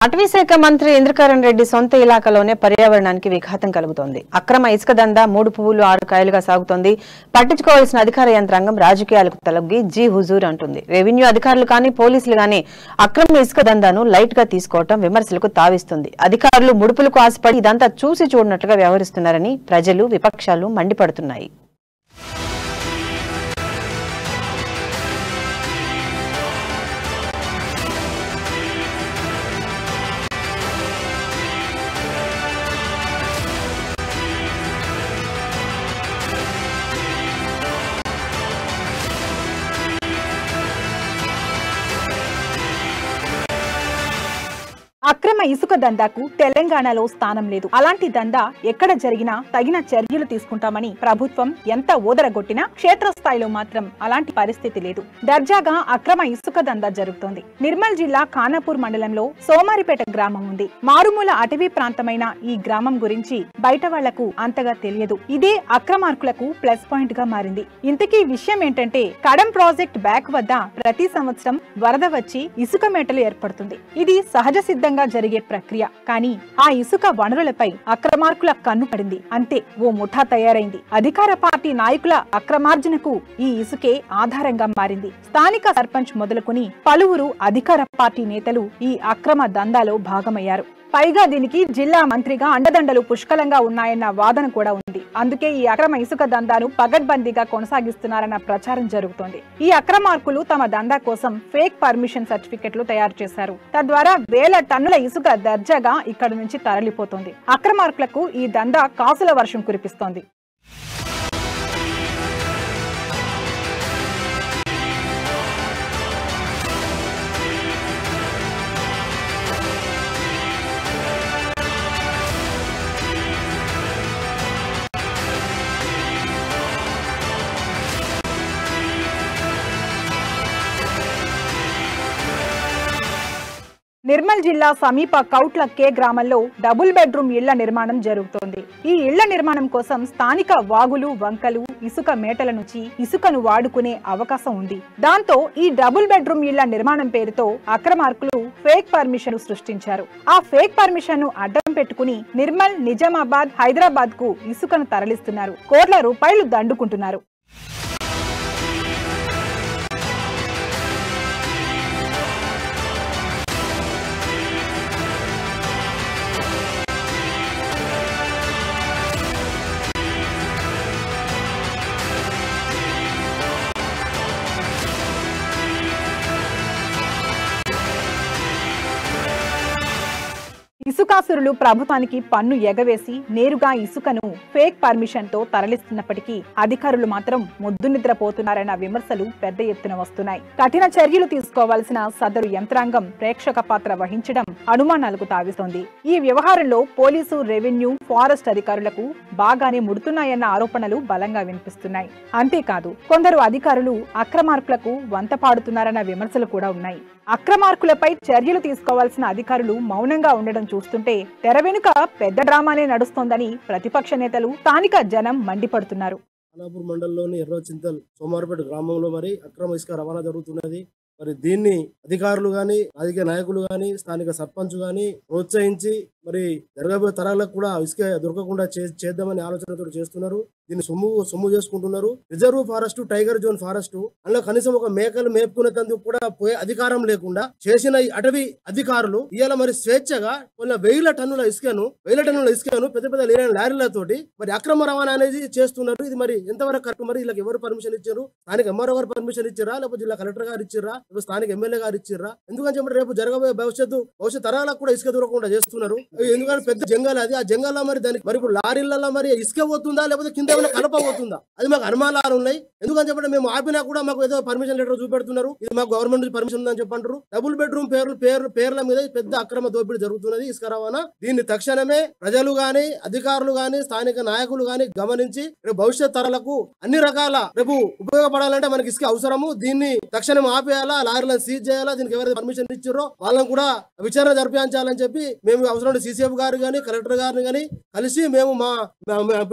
అటవీశాఖ మంత్రి ఇంద్రకరణ్ రెడ్డి సొంత ఇలాకాలోనే పర్యావరణానికి విఘాతం కలుగుతోంది. అక్రమ ఇసుక దందా 3 పువ్వులు 6 కాయలుగా సాగుతోంది. పట్టించుకోవాల్సిన అధికార యంత్రాంగం రాజకీయాలకు తలొగ్గి జీ హుజూర్ అంటుంది. రెవెన్యూ అధికారులు కానీ పోలీసులు కానీ అక్రమ ఇసుక దందాను లైట్ గా తీసుకోవడం విమర్శలకు తావిస్తుంది. అధికారులు ముడుపులకు ఆశపడి ఇదంతా చూసి చూడనట్లుగా వ్యవహరిస్తున్నారని ప్రజలు విపక్షాలు మండిపడుతున్నాయి. అక్రమ ఇసుక దందాకు తెలంగాణలో స్థానం లేదు. అలాంటి దందా ఎక్కడ జరిగినా తగిన చర్యలు తీసుకుంటామని ప్రభుత్వం ఎంత ఓదరగొట్టినా క్షేత్రస్థాయిలో మాత్రం అలాంటి పరిస్థితి లేదు. దర్జాగా అక్రమ ఇసుక దందా జరుగుతోంది. నిర్మల్ జిల్లా ఖానాపూర్ మండలంలో సోమారిపేట గ్రామం ఉంది. మారుమూల అటవీ ప్రాంతమైన ఈ గ్రామం గురించి బయట వాళ్లకు అంతగా తెలియదు. ఇదే అక్రమార్కులకు ప్లస్ పాయింట్ గా మారింది. ఇంతకీ విషయం ఏంటంటే కడం ప్రాజెక్ట్ బ్యాక్ వద్ద ప్రతి సంవత్సరం వరద వచ్చి ఇసుక మేటలు ఏర్పడుతుంది. ఇది సహజ సిద్ధంగా జరిగే ప్రక్రియ. కానీ ఆ ఇసుక వనరులపై అక్రమార్కుల కన్ను పడింది. అంతే, ఓ ముఠా తయారైంది. అధికార పార్టీ నాయకుల అక్రమార్జనకు ఈ ఇసుకే ఆధారంగా మారింది. స్థానిక సర్పంచ్ మొదలుకొని పలువురు అధికార పార్టీ నేతలు ఈ అక్రమ దందాలో భాగమయ్యారు. పైగా దీనికి జిల్లా మంత్రిగా అండదండలు పుష్కలంగా ఉన్నాయన్న వాదన కూడా ఉంది. అందుకే ఈ అక్రమ ఇసుక దందాను పగడ్బందీగా కొనసాగిస్తున్నారన్న ప్రచారం జరుగుతోంది. ఈ అక్రమార్కులు తమ దందా కోసం ఫేక్ పర్మిషన్ సర్టిఫికెట్లు తయారు చేశారు. తద్వారా వేల టన్నుల ఇసుక దర్జాగా ఇక్కడి నుంచి తరలిపోతోంది. అక్రమార్కులకు ఈ దందా కాసుల వర్షం కురిపిస్తోంది. నిర్మల్ జిల్లా సమీప కౌట్ల కే గ్రామంలో డబుల్ బెడ్రూమ్ ఇళ్ల నిర్మాణం జరుగుతోంది. ఈ ఇళ్ల నిర్మాణం కోసం స్థానిక వాగులు, వంకలు, ఇసుక మేటల నుంచి ఇసుకను వాడుకునే అవకాశం ఉంది. దాంతో ఈ డబుల్ బెడ్రూమ్ ఇళ్ల నిర్మాణం పేరుతో అక్రమార్కులు ఫేక్ పర్మిషన్ సృష్టించారు. ఆ ఫేక్ పర్మిషన్ ను అడ్డం పెట్టుకుని నిర్మల్, నిజామాబాద్, హైదరాబాద్ కు ఇసుకను తరలిస్తున్నారు. కోట్ల రూపాయలు దండుకుంటున్నారు. ఇసుకాసురులు ప్రభుత్వానికి పన్ను ఎగవేసి నేరుగా ఇసుకను ఫేక్ పర్మిషన్ తో తరలిస్తున్నప్పటికీ అధికారులు మాత్రం ముద్దు నిద్రపోతున్నారన్న విమర్శలు పెద్ద ఎత్తున వస్తున్నాయి. కఠిన చర్యలు తీసుకోవాల్సిన సదరు యంత్రాంగం ప్రేక్షక పాత్ర వహించడం అనుమానాలకు తావిస్తోంది. ఈ వ్యవహారంలో పోలీసు, రెవెన్యూ, ఫారెస్ట్ అధికారులకు బాగానే ముడుతున్నాయన్న ఆరోపణలు బలంగా వినిపిస్తున్నాయి. అంతేకాదు కొందరు అధికారులు అక్రమార్కులకు వంత పాడుతున్నారన్న విమర్శలు కూడా ఉన్నాయి. అక్రమార్కులపై చర్యలు తీసుకోవాల్సిన అధికారులు మౌనంగా ఉండడం చూస్తుంటే తెర వెనుక పెద్ద డ్రామానే నడుస్తోందని ప్రతిపక్ష నేతలు, స్థానిక జనం మండిపడుతున్నారు. ఖానాపూర్ మండలంలోని ఎర్రచింతల్ సోమారిపేట గ్రామంలో మరి అక్రమ ఇసుక రవాణా జరుగుతున్నది. మరి దీన్ని అధికారులు గాని, రాజకీయ నాయకులు గాని, స్థానిక సర్పంచ్ గాని ప్రోత్సహించి మరి జరగబోయే తరాలకు కూడా ఇసుక దొరకకుండా చేద్దామని ఆలోచనతో చేస్తున్నారు. దీన్ని సొమ్ము చేసుకుంటున్నారు. Reserve forest, tiger zone forest అందులో కనీసం ఒక మేకలు మేపుకునేందుకు కూడా పోయే అధికారం లేకుండా చేసిన ఈ అటవీ అధికారులు ఇవాళ మరి స్వేచ్ఛగా కొన్ని వేల టన్నుల ఇసుకను పెద్ద పెద్ద లారీలతోటి మరి అక్రమ రవాణా అనేది చేస్తున్నారు. ఇది మరి ఎంతవరకు కరెక్ట్? మరి వీళ్ళకి ఎవరు పర్మిషన్ ఇచ్చారు? స్థానిక ఎంఆర్ఓ గారు పర్మిషన్ ఇచ్చారా, లేకపోతే జిల్లా కలెక్టర్ గారు ఇచ్చిర్రా, లేకపోతే స్థానిక ఎమ్మెల్యే గారు ఇచ్చిర్రా? ఎందుకని చెప్పి రేపు జరగబోయే భవిష్యత్ తరాలకు కూడా ఇసుక దొరకకుండా చేస్తున్నారు. ఎందుకంటే పెద్ద జంగల్ అది. ఆ జంగల్లో మరి దానికి మరి ఇప్పుడు లారీలలో మరి ఇసుక పోతుందా, లేకపోతే కింద కలప పోతుందా? అది మాకు అనుమానాలు ఉన్నాయి. ఎందుకని చెప్పంటే మేము ఆపినా కూడా మాకు ఏదో పర్మిషన్ లెటర్ చూపెడుతున్నారు. ఇది మాకు గవర్నమెంట్ నుంచి పర్మిషన్ ఉందని చెప్పంటారు. డబుల్ బెడ్రూమ్ పేర్ల మీద పెద్ద అక్రమ దోపిడీ జరుగుతున్నది ఇసుక రవాణా. దీన్ని తక్షణమే ప్రజలు గాని, అధికారులు గాని, స్థానిక నాయకులు గాని గమనించి రేపు భవిష్యత్ తరాలకు అన్ని రకాల రేపు ఉపయోగపడాలంటే మనకి ఇసుక అవసరము. దీన్ని తక్షణం ఆపేయాలా, లారీలను సీజ్ చేయాలా. దీనికి ఎవరైతే పర్మిషన్ ఇచ్చారో వాళ్ళని కూడా విచారణ జరిపించాలని చెప్పి మేము అవసరం సీసీఎఫ్ గారు గాని, కలెక్టర్ గారిని గాని కలిసి మేము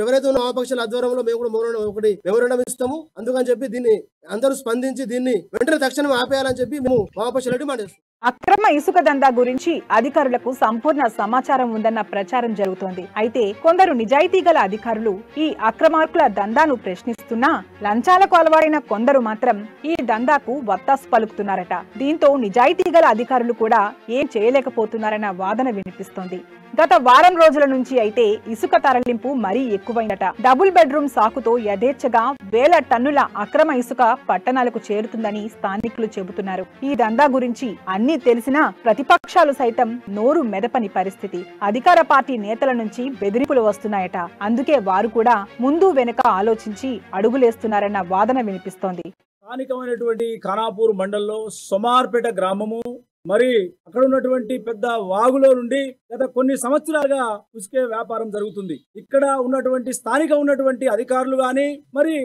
ఎవరైతే ఉన్న వామపక్షాల ఆధ్వర్యంలో మేము కూడా ఒకటి మెమోరాండం ఇస్తాము. అందుకని చెప్పి దీన్ని అందరూ స్పందించి దీన్ని వెంటనే తక్షణం ఆపేయాలని చెప్పి మేము వామపక్షాలు డిమాండ్ చేస్తాం. అక్రమ ఇసుక దందా గురించి అధికారులకు సంపూర్ణ సమాచారం ఉందన్న ప్రచారం జరుగుతోంది. అయితే కొందరు నిజాయితీ గల అధికారులు ఈ అక్రమార్కుల దందాను ప్రశ్నిస్తున్నా లంచాలకు అలవాడైన కొందరు మాత్రం ఈ దందాకు వత్తాసు పలుకుతున్నారట. దీంతో నిజాయితీ గల అధికారులు కూడా ఏం చేయలేకపోతున్నారన్న వాదన వినిపిస్తోంది. గత వారం రోజుల నుంచి అయితే ఇసుక తరలింపు మరీ ఎక్కువైందట. డబుల్ బెడ్రూమ్ సాకుతో యథేచ్ఛగా వేల టన్నుల అక్రమ ఇసుక పట్టణాలకు చేరుతుందని స్థానికులు చెబుతున్నారు. ఈ దందా గురించి అన్ని తెలిసినా ప్రతిపక్షాలు సైతం నోరు మెదపని పరిస్థితి. అధికార పార్టీ నేతల నుంచి బెదిరింపులు వస్తున్నాయట. అందుకే వారు కూడా ముందు వెనుక ఆలోచించి అడుగులేస్తున్నారన్న వాదన వినిపిస్తోంది. స్థానికమైనటువంటి ఖానాపూర్ మండలంలో సోమార్పేట గ్రామము, మరి అక్కడ ఉన్నటువంటి పెద్ద వాగులో నుండి గత కొన్ని సంవత్సరాలుగా ఉసుకే వ్యాపారం జరుగుతుంది. ఇక్కడ ఉన్నటువంటి స్థానిక ఉన్నటువంటి అధికారులు గాని మరి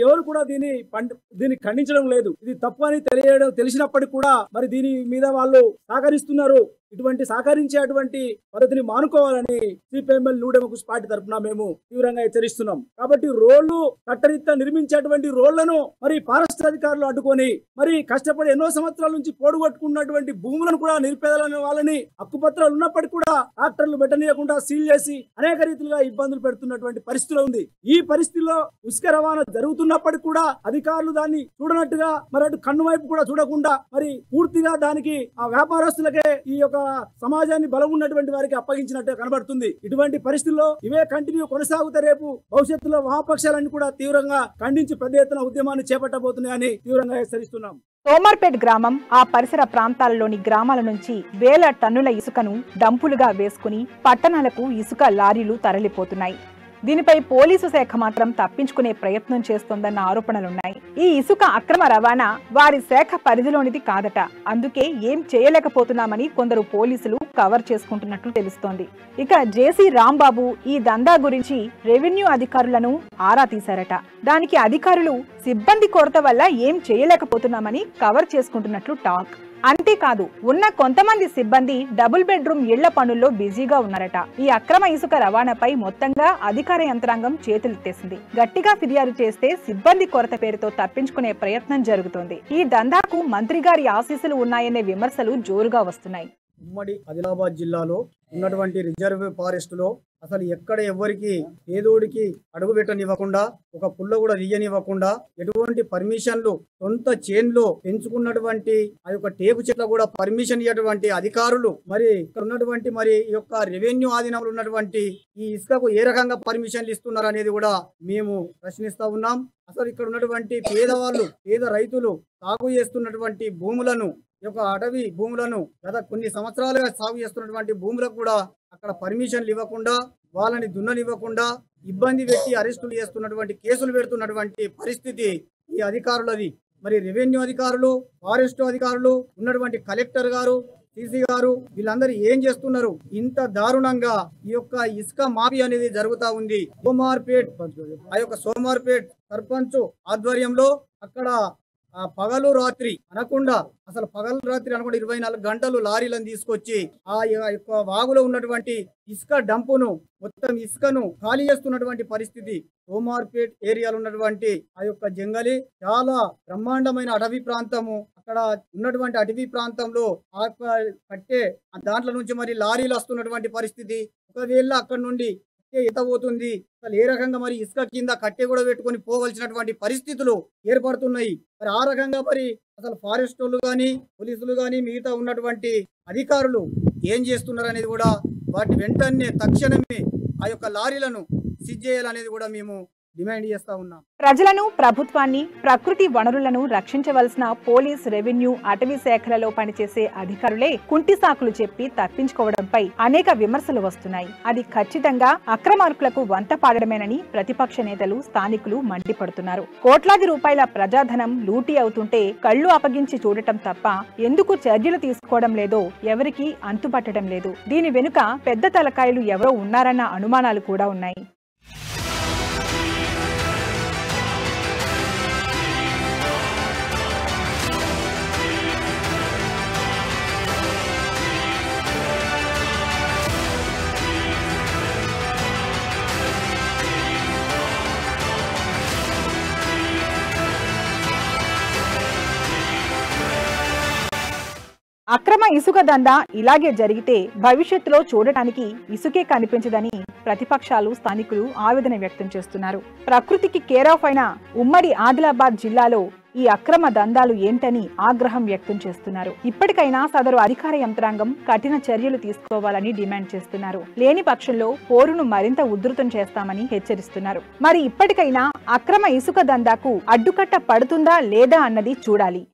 ఎవరు కూడా దీన్ని ఖండించడం లేదు. ఇది తప్పు అని తెలిసినప్పటికీ కూడా మరి దీని మీద వాళ్ళు సహకరిస్తున్నారు. ఇటువంటి సహకరించేటువంటి పద్ధతిని మానుకోవాలని సిపిఎంఎల్ న్యూ డెమోక్రసీ పార్టీ తరఫున మేము తీవ్రంగా హెచ్చరిస్తున్నాం. కాబట్టి రోడ్లు కట్టరిత్త నిర్మించేటువంటి రోడ్లను మరి ఫారెస్ట్ అధికారులు అడ్డుకొని మరి కష్టపడి ఎన్నో సంవత్సరాల నుంచి పోడుగొట్టుకున్నటువంటి భూములను కూడా నిరుపేదలైన వాళ్ళని హక్కుపత్రాలు ఉన్నప్పటికీ కూడా ట్రాక్టర్లు పెట్టనీయకుండా సీల్ చేసి అనేక రీతిలుగా ఇబ్బందులు పెడుతున్నటువంటి పరిస్థితిలో ఉంది. ఈ పరిస్థితిలో ఉసుక రవాణా జరుగుతున్నప్పటికీ కూడా అధికారులు దాన్ని చూడనట్టుగా మరి అటు కన్ను వైపు కూడా చూడకుండా మరి పూర్తిగా దానికి ఆ వ్యాపారస్తులకే ఈ యొక్క సమాజాన్ని బలం ఉన్నటువంటి వారికి అప్పగించినట్టు కనబడుతుంది. ఇటువంటి పరిస్థితుల్లో ఇవే కంటిన్యూ కొనసాగుతా రేపు భవిష్యత్తులో వామపక్షాలన్నీ కూడా తీవ్రంగా ఖండించి పెద్ద ఎత్తున ఉద్యమాన్ని చేపట్టబోతున్నాయని తీవ్రంగా హెచ్చరిస్తున్నాం. సోమార్పేట్ గ్రామం ఆ పరిసర ప్రాంతాలలోని గ్రామాల నుంచి వేల టన్నుల ఇసుకను డంపులుగా వేసుకుని పట్టణాలకు ఇసుక లారీలు తరలిపోతున్నాయి. దీనిపై పోలీసు శాఖ మాత్రం తప్పించుకునే ప్రయత్నం చేస్తోందన్న ఆరోపణలున్నాయి. ఈ ఇసుక అక్రమ రవాణా వారి శాఖ పరిధిలోనిది కాదట. అందుకే ఏం చేయలేకపోతున్నామని కొందరు పోలీసులు కవర్ చేసుకుంటున్నట్లు తెలుస్తోంది. ఇక జేసీ రాంబాబు ఈ దందా గురించి రెవెన్యూ అధికారులను ఆరా తీశారట. దానికి అధికారులు సిబ్బంది కొరత వల్ల ఏం చేయలేకపోతున్నామని కవర్ చేసుకుంటున్నట్లు టాక్. అంతేకాదు ఉన్న కొంతమంది సిబ్బంది డబుల్ బెడ్రూమ్ ఇళ్ల పనుల్లో బిజీగా ఉన్నారట. ఈ అక్రమ ఇసుక రవాణాపై మొత్తంగా అధికార యంత్రాంగం చేతులెత్తేసింది. గట్టిగా ఫిర్యాదు చేస్తే సిబ్బంది కొరత పేరుతో తప్పించుకునే ప్రయత్నం జరుగుతోంది. ఈ దందాకు మంత్రి గారి ఆశీస్సులు ఉన్నాయనే విమర్శలు జోరుగా వస్తున్నాయి. ఉమ్మడి ఆదిలాబాద్ జిల్లాలో ఉన్నటువంటి రిజర్వ్ ఫారెస్ట్ లో అసలు ఎక్కడ ఎవరికి ఏదోడికి అడుగు పెట్టనివ్వకుండా, ఒక పుల్ల కూడా తీయనివ్వకుండా, ఎటువంటి పర్మిషన్లు సొంత చేన్లో పెంచుకున్నటువంటి ఆ యొక్క టేకు చెట్ల కూడా పర్మిషన్ ఇవ్వటువంటి అధికారులు మరి ఇక్కడ ఉన్నటువంటి మరి ఈ యొక్క రెవెన్యూ ఆధీనంలో ఉన్నటువంటి ఈ ఇసుకకు ఏ రకంగా పర్మిషన్లు ఇస్తున్నారు అనేది కూడా మేము ప్రశ్నిస్తా ఉన్నాం. అసలు ఇక్కడ ఉన్నటువంటి పేదవాళ్ళు, పేద రైతులు సాగు చేస్తున్నటువంటి భూములను, ఈ యొక్క అటవీ భూములను గత కొన్ని సంవత్సరాలుగా సాగు చేస్తున్నటువంటి భూములకు కూడా అక్కడ పర్మిషన్లు ఇవ్వకుండా, వాళ్ళని దున్ననివ్వకుండా ఇబ్బంది పెట్టి అరెస్టులు చేస్తున్నటువంటి, కేసులు పెడుతున్నటువంటి పరిస్థితి ఈ అధికారులది. మరి రెవెన్యూ అధికారులు, ఫారెస్ట్ అధికారులు, ఉన్నటువంటి కలెక్టర్ గారు, సిసి గారు వీళ్ళందరూ ఏం చేస్తున్నారు? ఇంత దారుణంగా ఈ యొక్క ఇసుక మాఫీ అనేది జరుగుతా ఉంది. సోమార్పేట్ ఆ యొక్క సోమార్పేట్ సర్పంచ్ ఆధ్వర్యంలో అక్కడ పగలు రాత్రి అనకుండా, అసలు పగలు రాత్రి అనకుండా 24 గంటలు లారీలను తీసుకొచ్చి ఆ యొక్క వాగులో ఉన్నటువంటి ఇసుక డంపును, మొత్తం ఇసుకను ఖాళీ చేస్తున్నటువంటి పరిస్థితి. సోమార్పేట్ ఏరియాలో ఉన్నటువంటి ఆ యొక్క జంగలి చాలా బ్రహ్మాండమైన అటవీ ప్రాంతము. అక్కడ ఉన్నటువంటి అటవీ ప్రాంతంలో ఆ కట్టే దాంట్లో నుంచి మరి లారీలు వస్తున్నటువంటి పరిస్థితి. ఒకవేళ అక్కడ నుండి ఎంత పోతుంది, అసలు ఏ రకంగా మరి ఇసుక కింద కట్టె కూడా పెట్టుకొని పోవలసినటువంటి పరిస్థితులు ఏర్పడుతున్నాయి. మరి ఆ రకంగా మరి అసలు ఫారెస్ట్ వాళ్ళు కానీ, పోలీసులు కానీ, మిగతా ఉన్నటువంటి అధికారులు ఏం చేస్తున్నారు అనేది కూడా వాటి వెంటనే తక్షణమే ఆ యొక్క లారీలను సీజ్ చేయాలనేది కూడా మేము డిమాండ్ చేస్తా ఉన్నాం. ప్రజలను, ప్రభుత్వాన్ని, ప్రకృతి వనరులను రక్షించవలసిన పోలీస్, రెవెన్యూ, అటవీ శాఖలలో పనిచేసే అధికారులే కుంటి సాకులు చెప్పి తప్పించుకోవడంపై అనేక విమర్శలు వస్తున్నాయి. అది ఖచ్చితంగా అక్రమార్కులకు వంత పాడడమేనని ప్రతిపక్ష నేతలు, స్థానికులు మండిపడుతున్నారు. కోట్లాది రూపాయల ప్రజాధనం లూటీ అవుతుంటే కళ్లు అప్పగించి చూడటం తప్ప ఎందుకు చర్యలు తీసుకోవడం లేదో ఎవరికీ అంతుపట్టడం లేదు. దీని వెనుక పెద్ద తలకాయలు ఎవరో ఉన్నారన్న అనుమానాలు కూడా ఉన్నాయి. అక్రమ ఇసుక దందా ఇలాగే జరిగితే భవిష్యత్తులో చూడటానికి ఇసుకే కనిపించదని ప్రతిపక్షాలు స్థానికులు ఆవేదన వ్యక్తం చేస్తున్నారు. ప్రకృతికి కేర్ ఆఫ్ అయిన ఉమ్మడి ఆదిలాబాద్ జిల్లాలో ఈ అక్రమ దందాలు ఏంటని ఆగ్రహం వ్యక్తం చేస్తున్నారు. ఇప్పటికైనా సదరు అధికార యంత్రాంగం కఠిన చర్యలు తీసుకోవాలని డిమాండ్ చేస్తున్నారు. లేని పక్షంలో పోరును మరింత ఉధృతం చేస్తామని హెచ్చరిస్తున్నారు. మరి ఇప్పటికైనా అక్రమ ఇసుక దందాకు అడ్డుకట్ట పడుతుందా లేదా అన్నది చూడాలి.